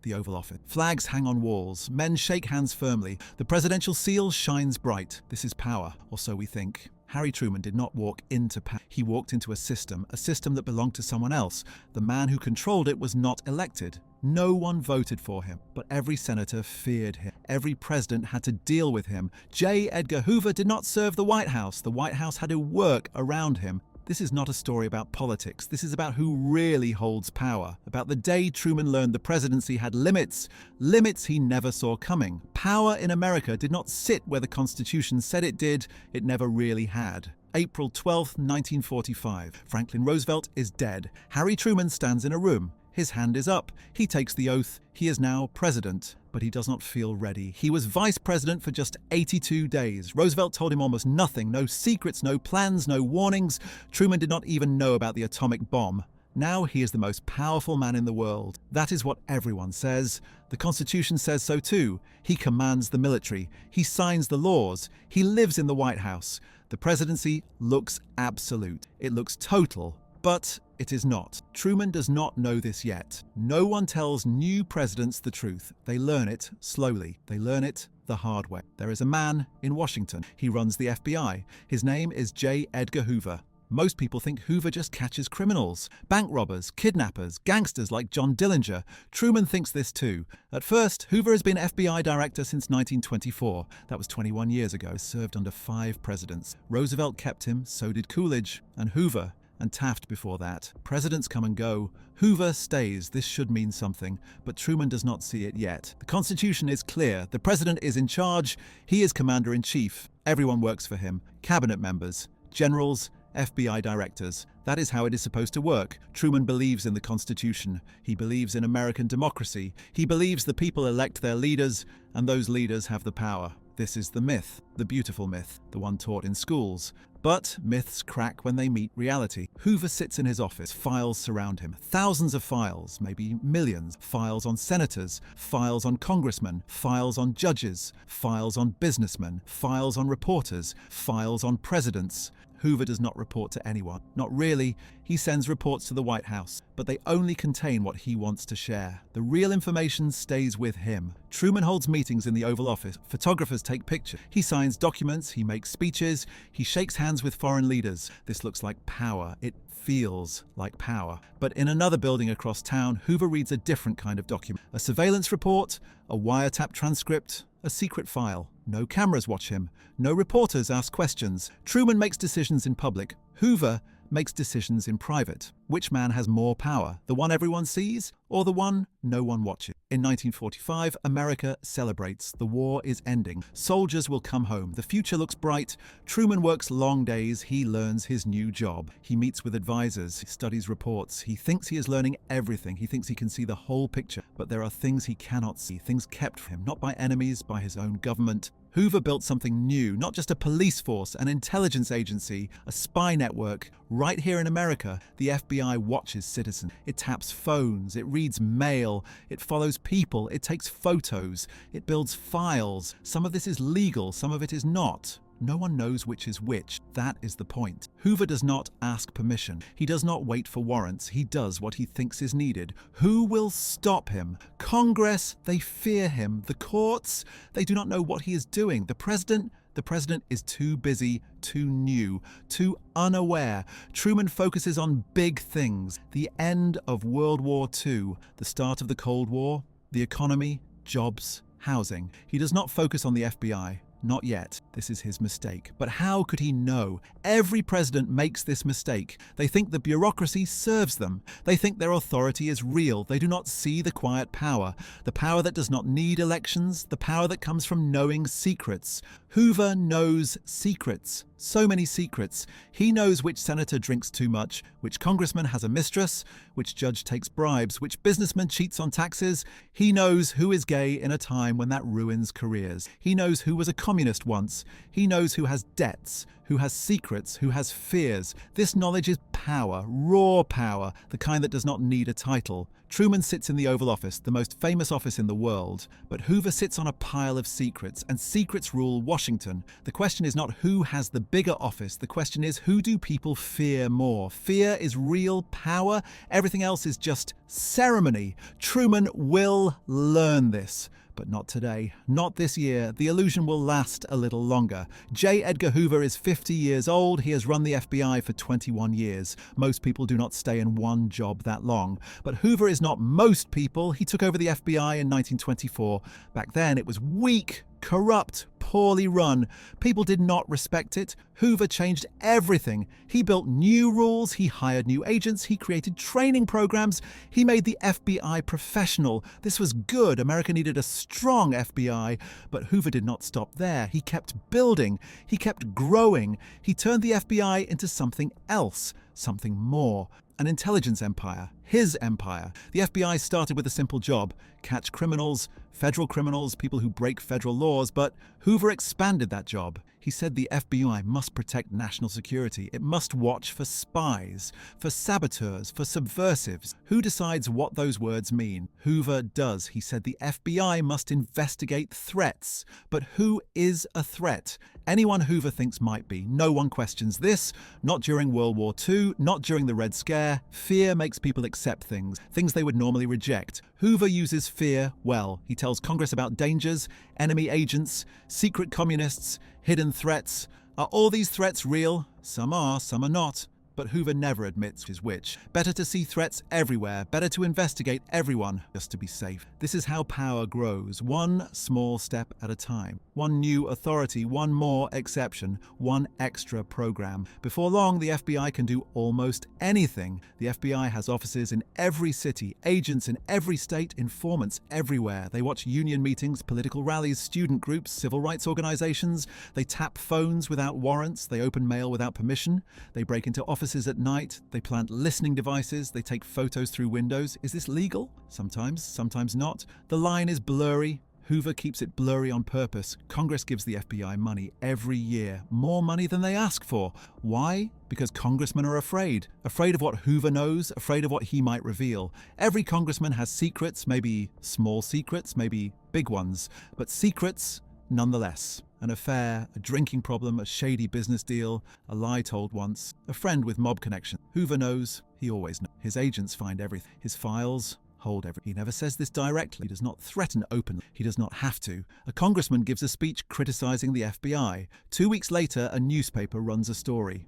the Oval Office. Flags hang on walls. Men shake hands firmly. The presidential seal shines bright. This is power, or so we think. Harry Truman did not walk into power. He walked into a system that belonged to someone else. The man who controlled it was not elected. No one voted for him, but every senator feared him. Every president had to deal with him. J. Edgar Hoover did not serve the White House. The White House had to work around him. This is not a story about politics. This is about who really holds power. About the day Truman learned the presidency had limits. Limits he never saw coming. Power in America did not sit where the Constitution said it did. It never really had. April 12, 1945. Franklin Roosevelt is dead. Harry Truman stands in a room. His hand is up. He takes the oath. He is now president, but he does not feel ready. He was vice president for just 82 days. Roosevelt told him almost nothing. No secrets, no plans, no warnings. Truman did not even know about the atomic bomb. Now he is the most powerful man in the world. That is what everyone says. The Constitution says so too. He commands the military. He signs the laws. He lives in the White House. The presidency looks absolute. It looks total. But it is not. Truman does not know this yet. No one tells new presidents the truth. They learn it slowly. They learn it the hard way. There is a man in Washington. He runs the FBI. His name is J. Edgar Hoover. Most people think Hoover just catches criminals, bank robbers, kidnappers, gangsters like John Dillinger. Truman thinks this too. At first, Hoover has been FBI director since 1924. That was 21 years ago. Served under 5 presidents. Roosevelt kept him, so did Coolidge, and Hoover. And Taft before that. Presidents come and go. Hoover stays. This should mean something, but Truman does not see it yet. The Constitution is clear. The president is in charge. He is commander-in-chief. Everyone works for him. Cabinet members, generals, FBI directors. That is how it is supposed to work. Truman believes in the Constitution. He believes in American democracy. He believes the people elect their leaders, and those leaders have the power. This is the myth, the beautiful myth, the one taught in schools. But myths crack when they meet reality. Hoover sits in his office. Files surround him. Thousands of files, maybe millions. Files on senators, files on congressmen, files on judges, files on businessmen, files on reporters, files on presidents. Hoover does not report to anyone. Not really. He sends reports to the White House, but they only contain what he wants to share. The real information stays with him. Truman holds meetings in the Oval Office. Photographers take pictures. He signs documents. He makes speeches. He shakes hands with foreign leaders. This looks like power. It feels like power. But in another building across town, Hoover reads a different kind of document. A surveillance report, a wiretap transcript, a secret file. No cameras watch him. No reporters ask questions. Truman makes decisions in public. Hoover makes decisions in private. Which man has more power? The one everyone sees, or the one no one watches? In 1945, America celebrates. The war is ending. Soldiers will come home. The future looks bright. Truman works long days. He learns his new job. He meets with advisors. He studies reports. He thinks he is learning everything. He thinks he can see the whole picture. But there are things he cannot see, things kept from him, not by enemies, by his own government. Hoover built something new, not just a police force, an intelligence agency, a spy network. Right here in America, the FBI watches citizens. It taps phones, it reads mail, it follows people, it takes photos, it builds files. Some of this is legal, some of it is not. No one knows which is which. That is the point. Hoover does not ask permission. He does not wait for warrants. He does what he thinks is needed. Who will stop him? Congress, they fear him. The courts, they do not know what he is doing. The president is too busy, too new, too unaware. Truman focuses on big things. The end of World War II, the start of the Cold War, the economy, jobs, housing. He does not focus on the FBI. Not yet. This is his mistake. But how could he know? Every president makes this mistake. They think the bureaucracy serves them. They think their authority is real. They do not see the quiet power. The power that does not need elections. The power that comes from knowing secrets. Hoover knows secrets. So many secrets. He knows which senator drinks too much, which congressman has a mistress, which judge takes bribes, which businessman cheats on taxes. He knows who is gay in a time when that ruins careers. He knows who was a communist once. He knows who has debts, who has secrets, who has fears. This knowledge is power, raw power, the kind that does not need a title. Truman sits in the Oval Office, the most famous office in the world, but Hoover sits on a pile of secrets, and secrets rule Washington. The question is not who has the bigger office, the question is who do people fear more? Fear is real power, everything else is just ceremony. Truman will learn this. But not today, not this year. The illusion will last a little longer. J. Edgar Hoover is 50 years old. He has run the FBI for 21 years. Most people do not stay in one job that long. But Hoover is not most people. He took over the FBI in 1924. Back then, it was weak, corrupt, poorly run. People did not respect it. Hoover changed everything. He built new rules, he hired new agents, he created training programs, he made the FBI professional. This was good. America needed a strong FBI, but Hoover did not stop there. He kept building, he kept growing. He turned the FBI into something else, something more. An intelligence empire, his empire. The FBI started with a simple job: catch criminals, federal criminals, people who break federal laws, but Hoover expanded that job. He said the FBI must protect national security. It must watch for spies, for saboteurs, for subversives. Who decides what those words mean? Hoover does. He said the FBI must investigate threats. But who is a threat? Anyone Hoover thinks might be. No one questions this. Not during World War II, not during the Red Scare. Fear makes people accept things they would normally reject. Hoover uses fear well. He tells Congress about dangers, enemy agents, secret communists, hidden threats. Are all these threats real? Some are not. But Hoover never admits which. Better to see threats everywhere, better to investigate everyone, just to be safe. This is how power grows, one small step at a time. One new authority, one more exception, one extra program. Before long, the FBI can do almost anything. The FBI has offices in every city, agents in every state, informants everywhere. They watch union meetings, political rallies, student groups, civil rights organizations. They tap phones without warrants. They open mail without permission. They break into offices at night. They plant listening devices. They take photos through windows. Is this legal? Sometimes, sometimes not. The line is blurry. Hoover keeps it blurry on purpose. Congress gives the FBI money every year, more money than they ask for. Why? Because congressmen are afraid of what Hoover knows, afraid of what he might reveal. Every congressman has secrets, maybe small secrets, maybe big ones, but secrets nonetheless. An affair, a drinking problem, a shady business deal, a lie told once, a friend with mob connection. Hoover knows, he always knows. His agents find everything. His files hold everything. He never says this directly. He does not threaten openly. He does not have to. A congressman gives a speech criticizing the FBI. 2 weeks later, a newspaper runs a story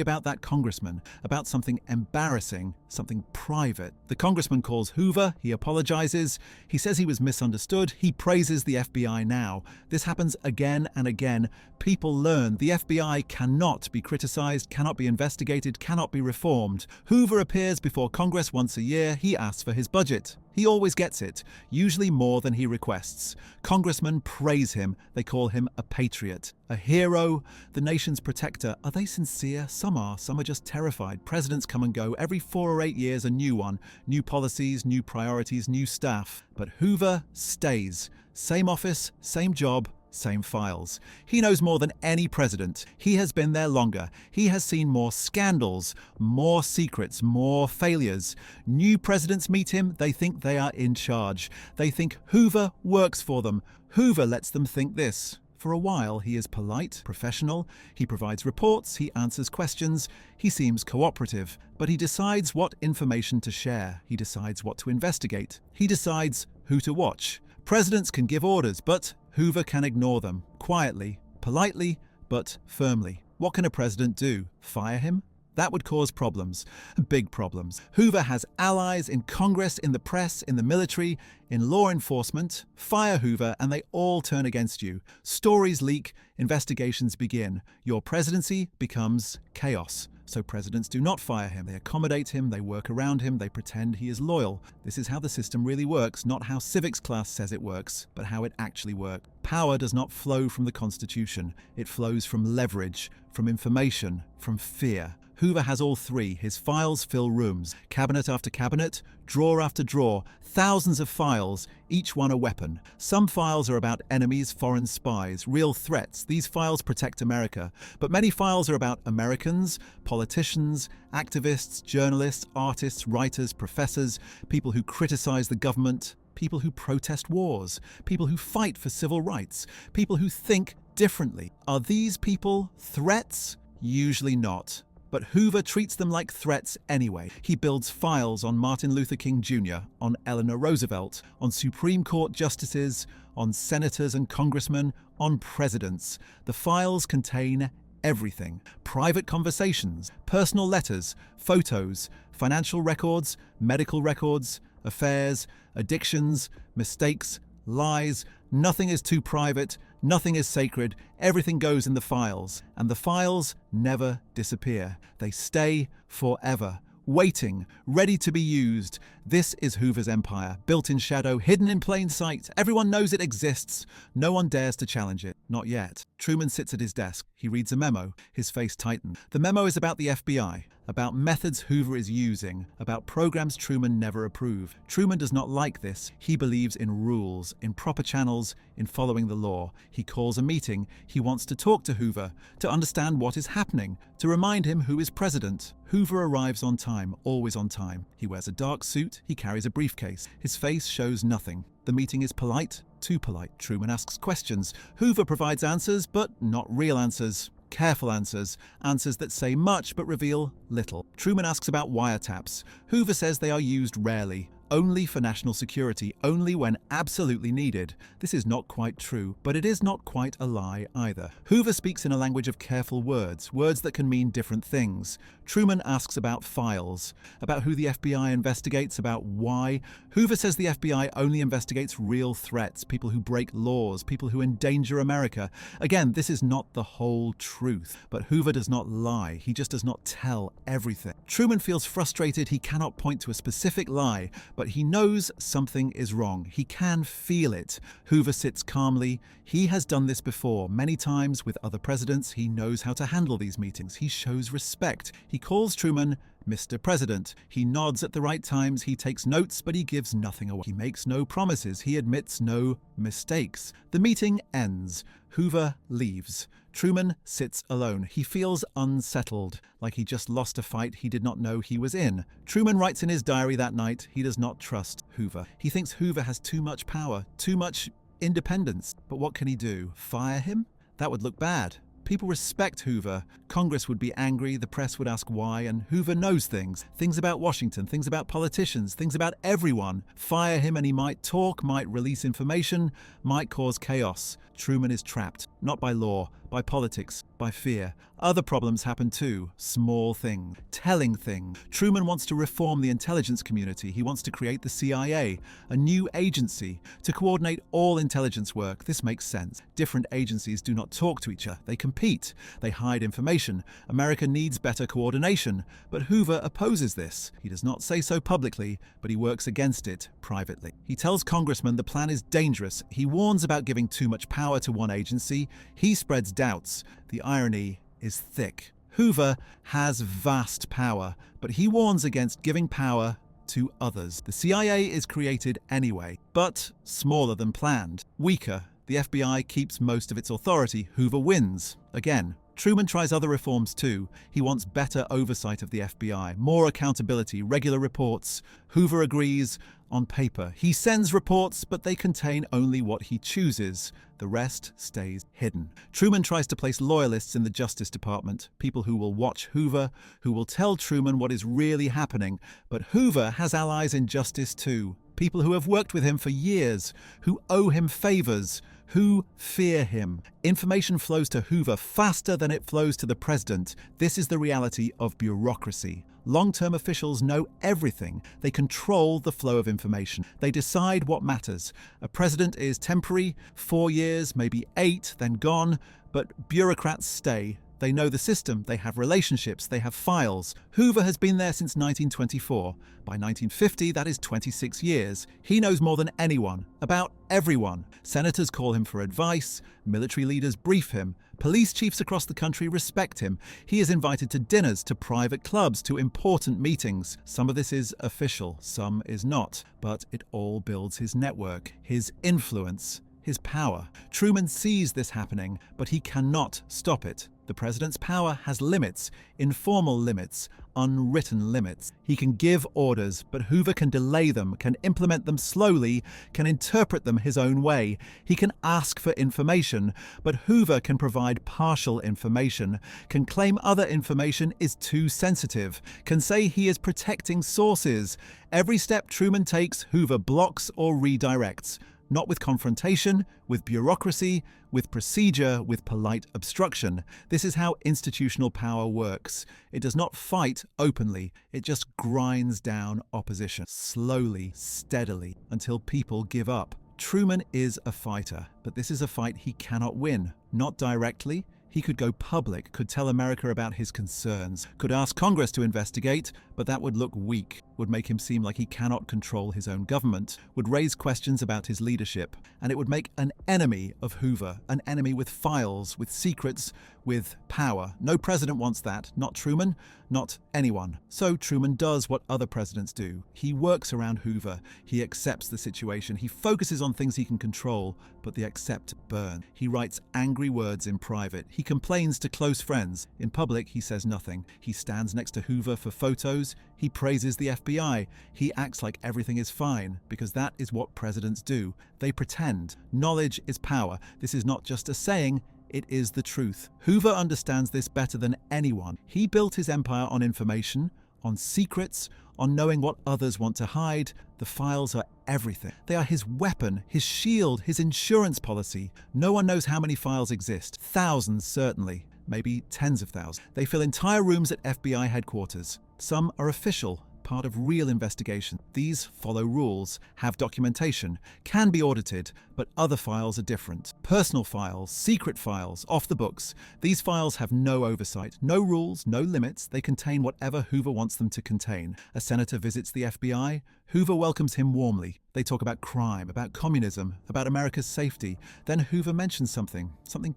about that congressman, about something embarrassing, something private. The congressman calls Hoover. He apologizes. He says he was misunderstood. He praises the FBI now. This happens again and again. People learn the FBI cannot be criticized, cannot be investigated, cannot be reformed. Hoover appears before Congress once a year. He asks for his budget. He always gets it, usually more than he requests. Congressmen praise him. They call him a patriot, a hero, the nation's protector. Are they sincere? Some are just terrified. Presidents come and go. Every 4 or 8 years, a new one. New policies, new priorities, new staff. But Hoover stays. Same office, same job, same files. He knows more than any president. He has been there longer. He has seen more scandals, more secrets, more failures. New presidents meet him. They think they are in charge. They think Hoover works for them. Hoover lets them think this. For a while, he is polite, professional. He provides reports. He answers questions. He seems cooperative. But he decides what information to share. He decides what to investigate. He decides who to watch. Presidents can give orders, but Hoover can ignore them, quietly, politely, but firmly. What can a president do? Fire him? That would cause problems, big problems. Hoover has allies in Congress, in the press, in the military, in law enforcement. Fire Hoover and they all turn against you. Stories leak, investigations begin. Your presidency becomes chaos. So presidents do not fire him. They accommodate him, they work around him, they pretend he is loyal. This is how the system really works, not how civics class says it works, but how it actually works. Power does not flow from the Constitution. It flows from leverage, from information, from fear. Hoover has all three. His files fill rooms, cabinet after cabinet, drawer after drawer, thousands of files, each one a weapon. Some files are about enemies, foreign spies, real threats. These files protect America. But many files are about Americans, politicians, activists, journalists, artists, writers, professors, people who criticize the government, people who protest wars, people who fight for civil rights, people who think differently. Are these people threats? Usually not. But Hoover treats them like threats anyway. He builds files on Martin Luther King Jr., on Eleanor Roosevelt, on Supreme Court justices, on senators and congressmen, on presidents. The files contain everything. Private conversations, personal letters, photos, financial records, medical records, affairs, addictions, mistakes, lies. Nothing is too private, nothing is sacred, everything goes in the files. And the files never disappear. They stay forever, waiting, ready to be used. This is Hoover's empire, built in shadow, hidden in plain sight. Everyone knows it exists. No one dares to challenge it. Not yet. Truman sits at his desk. He reads a memo. His face tightens. The memo is about the FBI, about methods Hoover is using, about programs Truman never approved. Truman does not like this. He believes in rules, in proper channels, in following the law. He calls a meeting. He wants to talk to Hoover, to understand what is happening, to remind him who is president. Hoover arrives on time, always on time. He wears a dark suit. He carries a briefcase. His face shows nothing. The meeting is polite, too polite. Truman asks questions. Hoover provides answers, but not real answers. Careful answers. Answers that say much but reveal little. Truman asks about wiretaps. Hoover says they are used rarely. Only for national security, only when absolutely needed. This is not quite true, but it is not quite a lie either. Hoover speaks in a language of careful words, words that can mean different things. Truman asks about files, about who the FBI investigates, about why. Hoover says the FBI only investigates real threats, people who break laws, people who endanger America. Again, this is not the whole truth, but Hoover does not lie. He just does not tell everything. Truman feels frustrated. He cannot point to a specific lie, but he knows something is wrong. He can feel it. Hoover sits calmly. He has done this before, many times with other presidents. He knows how to handle these meetings. He shows respect. He calls Truman Mr. President. He nods at the right times. He takes notes, but he gives nothing away. He makes no promises. He admits no mistakes. The meeting ends. Hoover leaves. Truman sits alone. He feels unsettled, like he just lost a fight he did not know he was in. Truman writes in his diary that night he does not trust Hoover. He thinks Hoover has too much power, too much independence. But what can he do? Fire him? That would look bad. People respect Hoover. Congress would be angry, the press would ask why, and Hoover knows things. Things about Washington, things about politicians, things about everyone. Fire him and he might talk, might release information, might cause chaos. Truman is trapped, not by law, by politics, by fear. Other problems happen too. Small things, telling things. Truman wants to reform the intelligence community. He wants to create the CIA, a new agency, to coordinate all intelligence work. This makes sense. Different agencies do not talk to each other. They compete. They hide information. America needs better coordination. But Hoover opposes this. He does not say so publicly, but he works against it privately. He tells congressmen the plan is dangerous. He warns about giving too much power to one agency. He spreads doubts. The irony is thick. Hoover has vast power, but he warns against giving power to others. The CIA is created anyway, but smaller than planned, weaker. The FBI keeps most of its authority. Hoover wins. Again, Truman tries other reforms too. He wants better oversight of the FBI, more accountability, regular reports. Hoover agrees on paper. He sends reports, but they contain only what he chooses. The rest stays hidden. Truman tries to place loyalists in the Justice Department, people who will watch Hoover, who will tell Truman what is really happening. But Hoover has allies in justice too, people who have worked with him for years, who owe him favors, who fear him. Information flows to Hoover faster than it flows to the president. This is the reality of bureaucracy. Long-term officials know everything. They control the flow of information. They decide what matters. A president is temporary, 4 years, maybe 8, then gone, but bureaucrats stay. They know the system, they have relationships, they have files. Hoover has been there since 1924. By 1950, that is 26 years. He knows more than anyone, about everyone. Senators call him for advice, military leaders brief him, police chiefs across the country respect him. He is invited to dinners, to private clubs, to important meetings. Some of this is official, some is not, but it all builds his network, his influence, his power. Truman sees this happening, but he cannot stop it. The president's power has limits, informal limits, unwritten limits. He can give orders, but Hoover can delay them, can implement them slowly, can interpret them his own way. He can ask for information, but Hoover can provide partial information, can claim other information is too sensitive, can say he is protecting sources. Every step Truman takes, Hoover blocks or redirects. Not with confrontation, with bureaucracy, with procedure, with polite obstruction. This is how institutional power works. It does not fight openly, it just grinds down opposition, slowly, steadily, until people give up. Truman is a fighter, but this is a fight he cannot win. Not directly. He could go public, could tell America about his concerns, could ask Congress to investigate, but that would look weak, would make him seem like he cannot control his own government, would raise questions about his leadership, and it would make an enemy of Hoover, an enemy with files, with secrets, with power. No president wants that, not Truman, not anyone. So Truman does what other presidents do. He works around Hoover, he accepts the situation, he focuses on things he can control, but the accept burn. He writes angry words in private, he complains to close friends. In public, he says nothing. He stands next to Hoover for photos, he praises the FBI, he acts like everything is fine, because that is what presidents do. They pretend. Knowledge is power. This is not just a saying, it is the truth. Hoover understands this better than anyone. He built his empire on information, on secrets, on knowing what others want to hide. The files are everything. They are his weapon, his shield, his insurance policy. No one knows how many files exist. Thousands, certainly. Maybe tens of thousands. They fill entire rooms at FBI headquarters. Some are official, part of real investigation. These follow rules, have documentation, can be audited, but other files are different. Personal files, secret files, off the books. These files have no oversight, no rules, no limits. They contain whatever Hoover wants them to contain. A senator visits the FBI. Hoover welcomes him warmly. They talk about crime, about communism, about America's safety. Then Hoover mentions something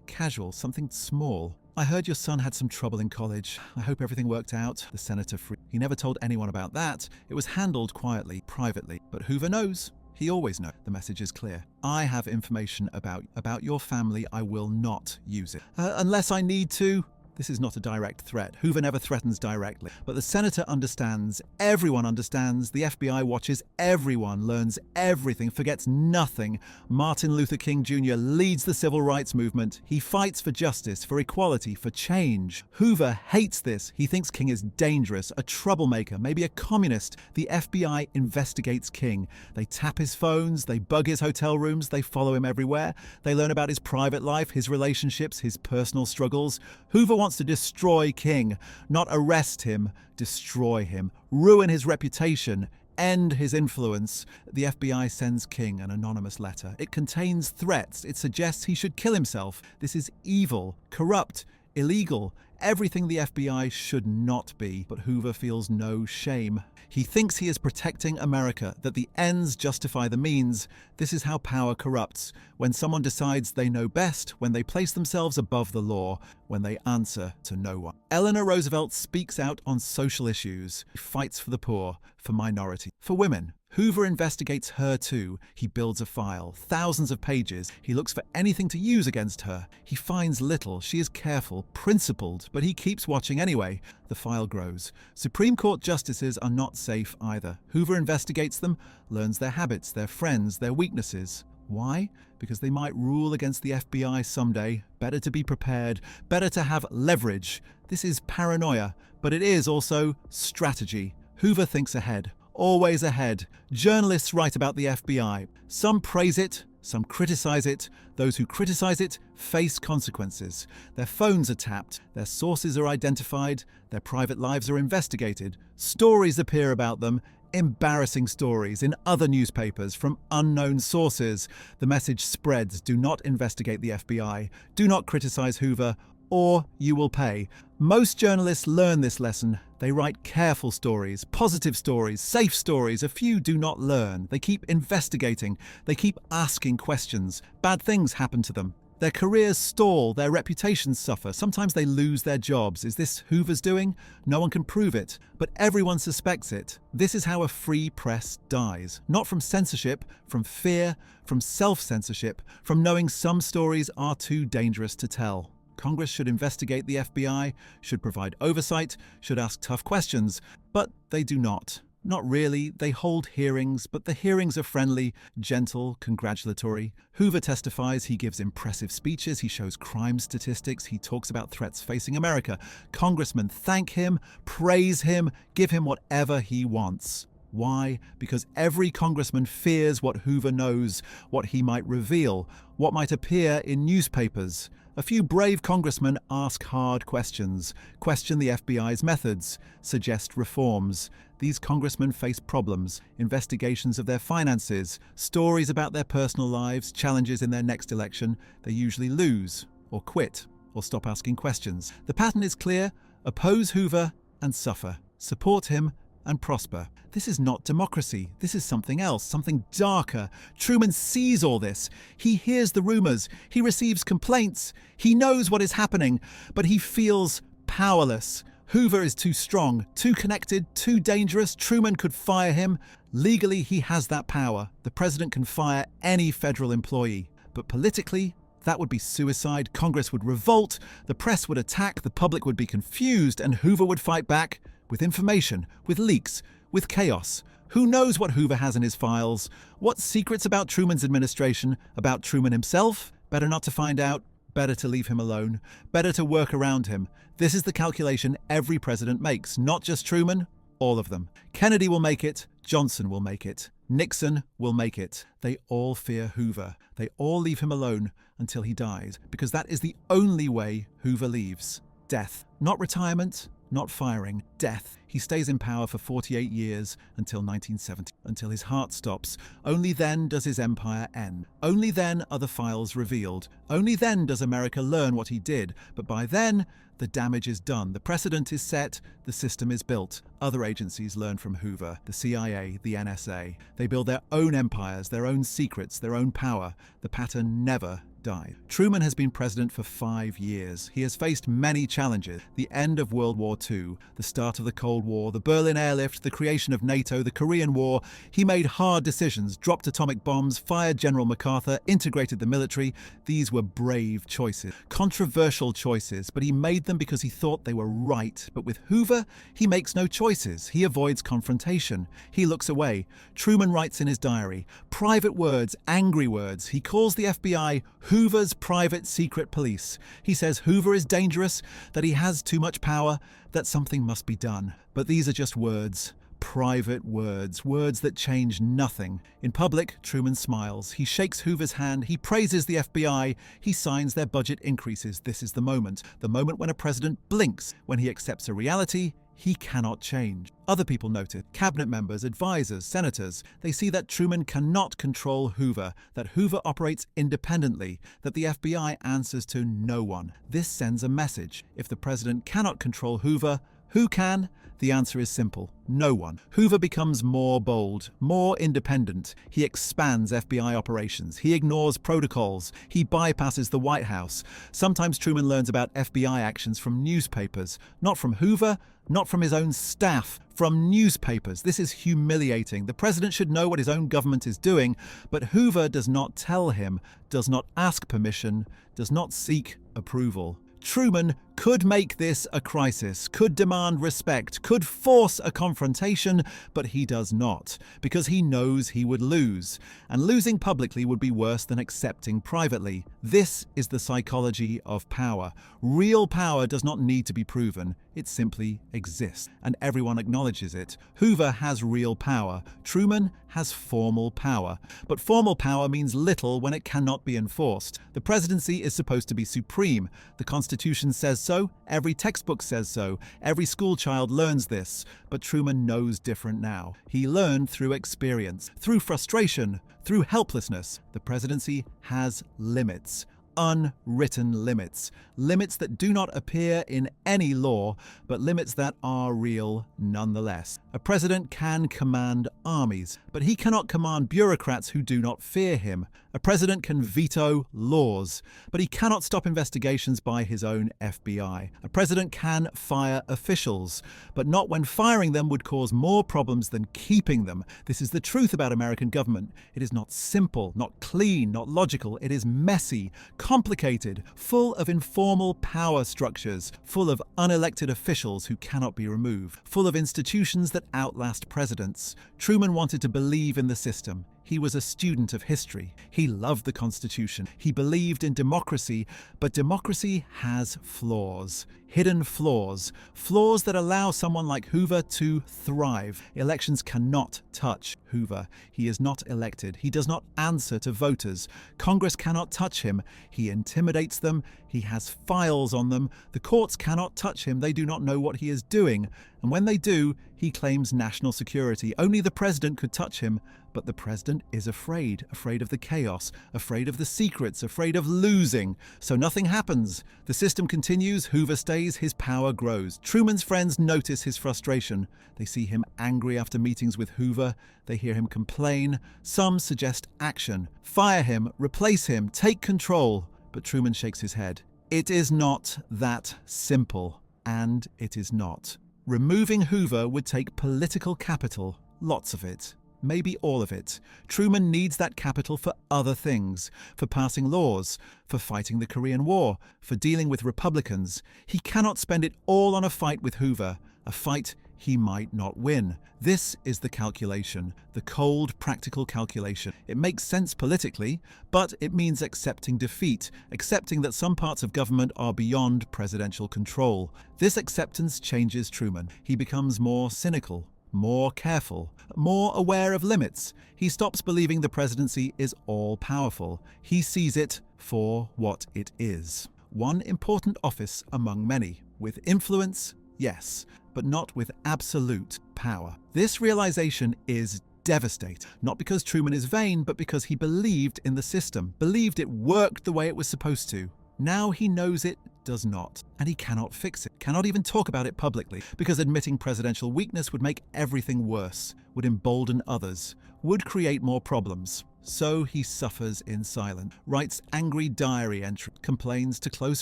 casual, something small. I heard your son had some trouble in college. I hope everything worked out. The senator He never told anyone about that. It was handled quietly, privately. But Hoover knows. He always knows. The message is clear. I have information about your family. I will not use it. Unless I need to. This is not a direct threat. Hoover never threatens directly. But the senator understands, everyone understands, the FBI watches, everyone learns everything, forgets nothing. Martin Luther King Jr. leads the civil rights movement. He fights for justice, for equality, for change. Hoover hates this. He thinks King is dangerous, a troublemaker, maybe a communist. The FBI investigates King. They tap his phones, they bug his hotel rooms, they follow him everywhere. They learn about his private life, his relationships, his personal struggles. Hoover wants to destroy King, not arrest him, destroy him, ruin his reputation, end his influence. The FBI sends King an anonymous letter. It contains threats. It suggests he should kill himself. This is evil, corrupt, illegal, everything the FBI should not be. But Hoover feels no shame. He thinks he is protecting America, that the ends justify the means. This is how power corrupts. When someone decides they know best, when they place themselves above the law, when they answer to no one. Eleanor Roosevelt speaks out on social issues. He fights for the poor, for minorities, for women. Hoover investigates her too. He builds a file, thousands of pages. He looks for anything to use against her. He finds little. She is careful, principled, but he keeps watching anyway. The file grows. Supreme Court justices are not safe either. Hoover investigates them, learns their habits, their friends, their weaknesses. Why? Because they might rule against the FBI someday. Better to be prepared, better to have leverage. This is paranoia, but it is also strategy. Hoover thinks ahead. Always ahead. Journalists write about the FBI. Some praise it, some criticize it. Those who criticize it face consequences. Their phones are tapped, their sources are identified, their private lives are investigated. Stories appear about them, embarrassing stories in other newspapers from unknown sources. The message spreads: do not investigate the FBI, do not criticize Hoover, or you will pay. Most journalists learn this lesson. They write careful stories, positive stories, safe stories. A few do not learn. They keep investigating. They keep asking questions. Bad things happen to them. Their careers stall, their reputations suffer. Sometimes they lose their jobs. Is this Hoover's doing? No one can prove it, but everyone suspects it. This is how a free press dies. Not from censorship, from fear, from self-censorship, from knowing some stories are too dangerous to tell. Congress should investigate the FBI, should provide oversight, should ask tough questions, but they do not. Not really. They hold hearings, but the hearings are friendly, gentle, congratulatory. Hoover testifies, he gives impressive speeches, he shows crime statistics, he talks about threats facing America. Congressmen thank him, praise him, give him whatever he wants. Why? Because every congressman fears what Hoover knows, what he might reveal, what might appear in newspapers. A few brave congressmen ask hard questions, question the FBI's methods, suggest reforms. These congressmen face problems, investigations of their finances, stories about their personal lives, challenges in their next election. They usually lose, or quit, or stop asking questions. The pattern is clear: oppose Hoover and suffer, support him and prosper. This is not democracy. This is something else, something darker. Truman sees all this. He hears the rumors. He receives complaints. He knows what is happening, but he feels powerless. Hoover is too strong, too connected, too dangerous. Truman could fire him. Legally, he has that power. The president can fire any federal employee. But politically, that would be suicide. Congress would revolt, the press would attack, the public would be confused, and Hoover would fight back with information, with leaks, with chaos. Who knows what Hoover has in his files? What secrets about Truman's administration, about Truman himself? Better not to find out. Better to leave him alone. Better to work around him. This is the calculation every president makes, not just Truman, all of them. Kennedy will make it. Johnson will make it. Nixon will make it. They all fear Hoover. They all leave him alone until he dies, because that is the only way Hoover leaves. Death. Not retirement, not firing. Death. He stays in power for 48 years until 1970, until his heart stops. Only then does his empire end. Only then are the files revealed. Only then does America learn what he did. But by then, the damage is done. The precedent is set. The system is built. Other agencies learn from Hoover, the CIA, the NSA. They build their own empires, their own secrets, their own power. The pattern never died. Truman has been president for 5 years. He has faced many challenges: the end of World War II, the start of the Cold War, the Berlin airlift, the creation of NATO, the Korean War. He made hard decisions, dropped atomic bombs, fired General MacArthur, integrated the military. These were brave choices, controversial choices, but he made them because he thought they were right. But with Hoover, he makes no choices. He avoids confrontation. He looks away. Truman writes in his diary, private words, angry words. He calls the FBI Hoover's private secret police. He says Hoover is dangerous, that he has too much power, that something must be done. But these are just words. Private words, words that change nothing. In public, Truman smiles. He shakes Hoover's hand. He praises the FBI. He signs their budget increases. This is the moment when a president blinks, when he accepts a reality he cannot change. Other people note it. Cabinet members, advisors, senators. They see that Truman cannot control Hoover, that Hoover operates independently, that the FBI answers to no one. This sends a message. If the president cannot control Hoover, who can? The answer is simple: no one. Hoover becomes more bold, more independent. He expands FBI operations. He ignores protocols. He bypasses the White House. Sometimes Truman learns about FBI actions from newspapers, not from Hoover, not from his own staff, from newspapers. This is humiliating. The president should know what his own government is doing, but Hoover does not tell him, does not ask permission, does not seek approval. Truman could make this a crisis, could demand respect, could force a confrontation, but he does not, because he knows he would lose. And losing publicly would be worse than accepting privately. This is the psychology of power. Real power does not need to be proven. It simply exists, and everyone acknowledges it. Hoover has real power. Truman has formal power. But formal power means little when it cannot be enforced. The presidency is supposed to be supreme. The Constitution says so. Every textbook says so. Every schoolchild learns this. But Truman knows different now. He learned through experience, through frustration, through helplessness. The presidency has limits. unwritten limits. Limits that do not appear in any law, but limits that are real nonetheless. A president can command armies, but he cannot command bureaucrats who do not fear him. A president can veto laws, but he cannot stop investigations by his own FBI. A president can fire officials, but not when firing them would cause more problems than keeping them. This is the truth about American government. It is not simple, not clean, not logical. It is messy, complicated, full of informal power structures, full of unelected officials who cannot be removed, full of institutions that outlast presidents. Truman wanted to believe in the system. He was a student of history. He loved the Constitution. He believed in democracy, but democracy has flaws. Hidden flaws. Flaws that allow someone like Hoover to thrive. Elections cannot touch Hoover. He is not elected. He does not answer to voters. Congress cannot touch him. He intimidates them. He has files on them. The courts cannot touch him. They do not know what he is doing. And when they do, he claims national security. Only the president could touch him. But the president is afraid of the chaos, afraid of the secrets, afraid of losing. So nothing happens. The system continues, Hoover stays, his power grows. Truman's friends notice his frustration. They see him angry after meetings with Hoover. They hear him complain. Some suggest action. Fire him, replace him, take control. But Truman shakes his head. It is not that simple. And it is not. Removing Hoover would take political capital, lots of it. Maybe all of it. Truman needs that capital for other things, for passing laws, for fighting the Korean War, for dealing with Republicans. He cannot spend it all on a fight with Hoover, a fight he might not win. This is the calculation, the cold, practical calculation. It makes sense politically, but it means accepting defeat, accepting that some parts of government are beyond presidential control. This acceptance changes Truman. He becomes more cynical, more careful, more aware of limits. He stops believing the presidency is all-powerful. He sees it for what it is. One important office among many, with influence, yes, but not with absolute power. This realization is devastating, not because Truman is vain, but because he believed in the system, believed it worked the way it was supposed to. Now he knows it does not, and he cannot fix it, cannot even talk about it publicly, because admitting presidential weakness would make everything worse, would embolden others, would create more problems. So he suffers in silence, writes angry diary entries, complains to close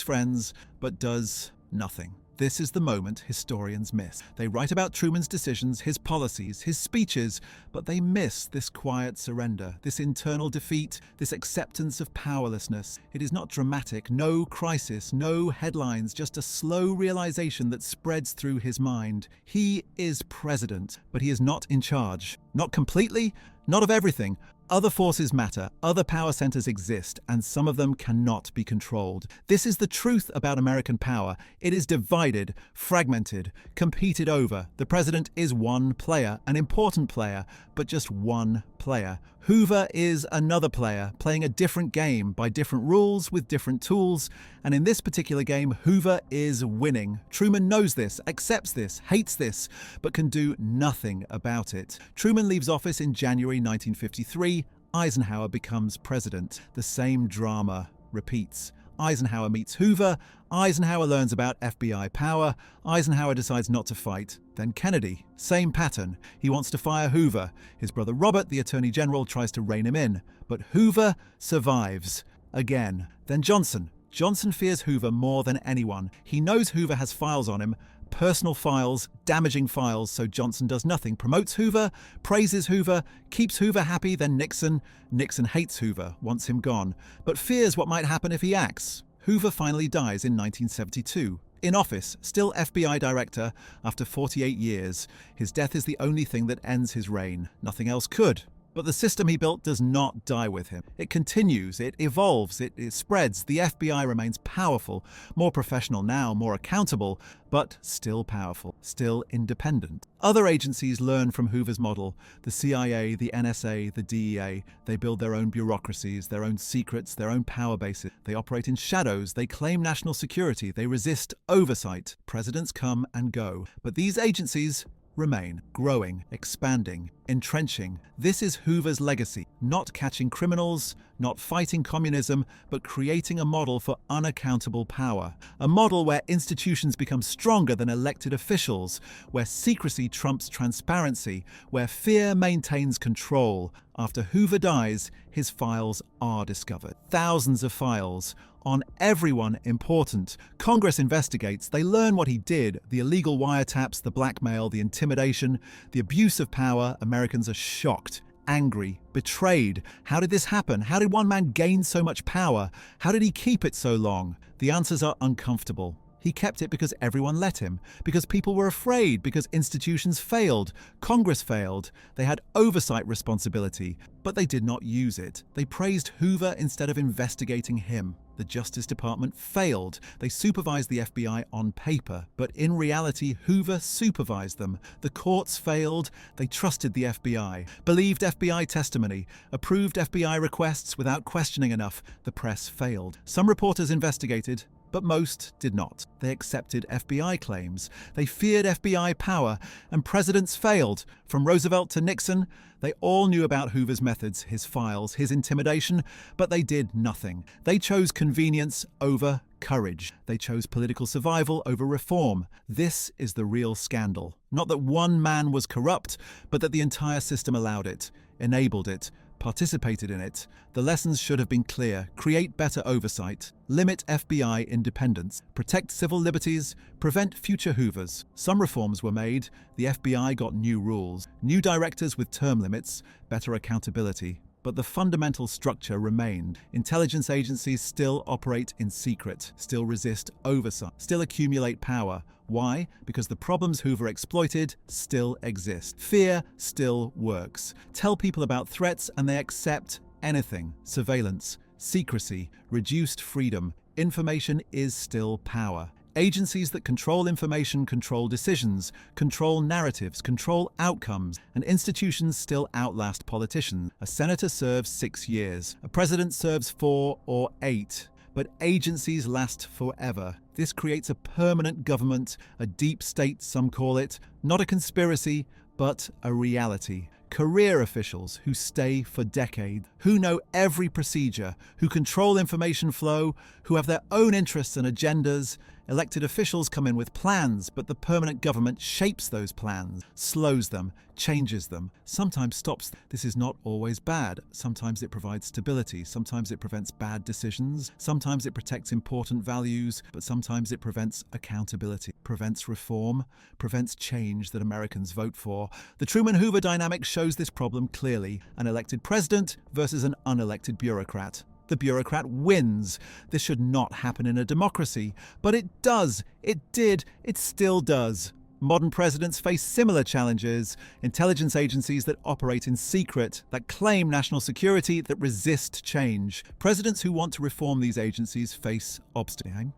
friends, but does nothing. This is the moment historians miss. They write about Truman's decisions, his policies, his speeches, but they miss this quiet surrender, this internal defeat, this acceptance of powerlessness. It is not dramatic, no crisis, no headlines, just a slow realization that spreads through his mind. He is president, but he is not in charge. Not completely, not of everything. Other forces matter, other power centers exist, and some of them cannot be controlled. This is the truth about American power. It is divided, fragmented, competed over. The president is one player, an important player, but just one player. Hoover is another player, playing a different game by different rules with different tools, and in this particular game, Hoover is winning. Truman knows this, accepts this, hates this, but can do nothing about it. Truman leaves office in January 1953. Eisenhower becomes president. The same drama repeats. Eisenhower meets Hoover. Eisenhower learns about FBI power. Eisenhower decides not to fight. Then Kennedy. Same pattern. He wants to fire Hoover. His brother Robert, the Attorney General, tries to rein him in. But Hoover survives. Again. Then Johnson. Johnson fears Hoover more than anyone. He knows Hoover has files on him. Personal files, damaging files, so Johnson does nothing. Promotes Hoover, praises Hoover, keeps Hoover happy, then Nixon. Nixon hates Hoover, wants him gone, but fears what might happen if he acts. Hoover finally dies in 1972. In office, still FBI director, after 48 years. His death is the only thing that ends his reign. Nothing else could. But the system he built does not die with him. It continues, it evolves, it spreads. The FBI remains powerful, more professional now, more accountable, but still powerful, still independent. Other agencies learn from Hoover's model. The CIA, the NSA, the DEA, they build their own bureaucracies, their own secrets, their own power bases. They operate in shadows, they claim national security, they resist oversight. Presidents come and go, but these agencies remain, growing, expanding. entrenching. This is Hoover's legacy, not catching criminals, not fighting communism, but creating a model for unaccountable power. A model where institutions become stronger than elected officials, where secrecy trumps transparency, where fear maintains control. After Hoover dies, his files are discovered. Thousands of files on everyone important. Congress investigates. They learn what he did, the illegal wiretaps, the blackmail, the intimidation, the abuse of power. Americans are shocked, angry, betrayed. How did this happen? How did one man gain so much power? How did he keep it so long? The answers are uncomfortable. He kept it because everyone let him, because people were afraid, because institutions failed, Congress failed. They had oversight responsibility, but they did not use it. They praised Hoover instead of investigating him. The Justice Department failed. They supervised the FBI on paper, but in reality, Hoover supervised them. The courts failed. They trusted the FBI, believed FBI testimony, approved FBI requests without questioning enough. The press failed. Some reporters investigated, but most did not. They accepted FBI claims. They feared FBI power, and presidents failed. From Roosevelt to Nixon, they all knew about Hoover's methods, his files, his intimidation, but they did nothing. They chose convenience over courage. They chose political survival over reform. This is the real scandal. Not that one man was corrupt, but that the entire system allowed it, enabled it, participated in it. The lessons should have been clear. Create better oversight, limit FBI independence, protect civil liberties, prevent future Hoovers. Some reforms were made. The FBI got new rules, new directors with term limits, better accountability. But the fundamental structure remained. Intelligence agencies still operate in secret, still resist oversight, still accumulate power. Why? Because the problems Hoover exploited still exist. Fear still works. Tell people about threats and they accept anything. Surveillance, secrecy, reduced freedom. Information is still power. Agencies that control information control decisions, control narratives, control outcomes, and institutions still outlast politicians. A senator serves 6 years. A president serves 4 or 8. But agencies last forever. This creates a permanent government, a deep state, some call it, not a conspiracy, but a reality. Career officials who stay for decades, who know every procedure, who control information flow, who have their own interests and agendas. Elected officials come in with plans, but the permanent government shapes those plans, slows them, changes them, sometimes stops them. This is not always bad. Sometimes it provides stability, sometimes it prevents bad decisions, sometimes it protects important values, but sometimes it prevents accountability, prevents reform, prevents change that Americans vote for. The Truman-Hoover dynamic shows this problem clearly. An elected president versus an unelected bureaucrat. The bureaucrat wins. This should not happen in a democracy, but it does. It did. It still does. Modern presidents face similar challenges. Intelligence agencies that operate in secret, that claim national security, that resist change. Presidents who want to reform these agencies face obstacles.